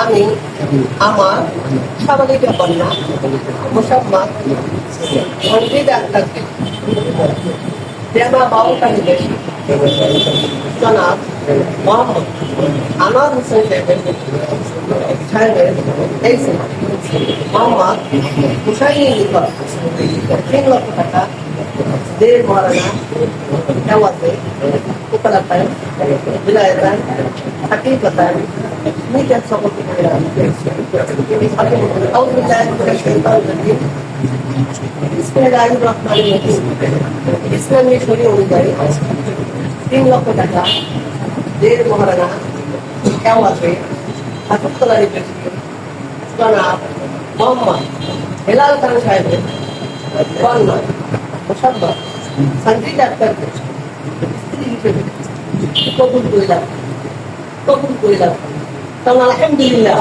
আমি আমার স্বাভাবিক কন্যা মোসাম্মদ মন্ত্রী ডাক্তারকে প্রেমা বাউলটা নিবেশী জনাব মোহাম্মদ আনোয়ার হোসেন সাহেবের এই মোহাম্মদ হুসাইনি নিকট 3 লক্ষ টাকা দেড় মহারানা এওয়াজে উপালাতায় বিলায়তায় হাকিকতায় নিকেত সকল ইসলামী শরী অনুযায়ী 3 লক্ষ টাকা দেড় মহারানা এওয়াজে হাকিকতায় জনাব মোহাম্মদ হেলাল খান সাহেবের কন্যা মোসাম্মদ সানজি ডাক্তারকে স্ত্রী হিসেবে কবুল করিলাম তখন আলহামদুলিল্লাহ।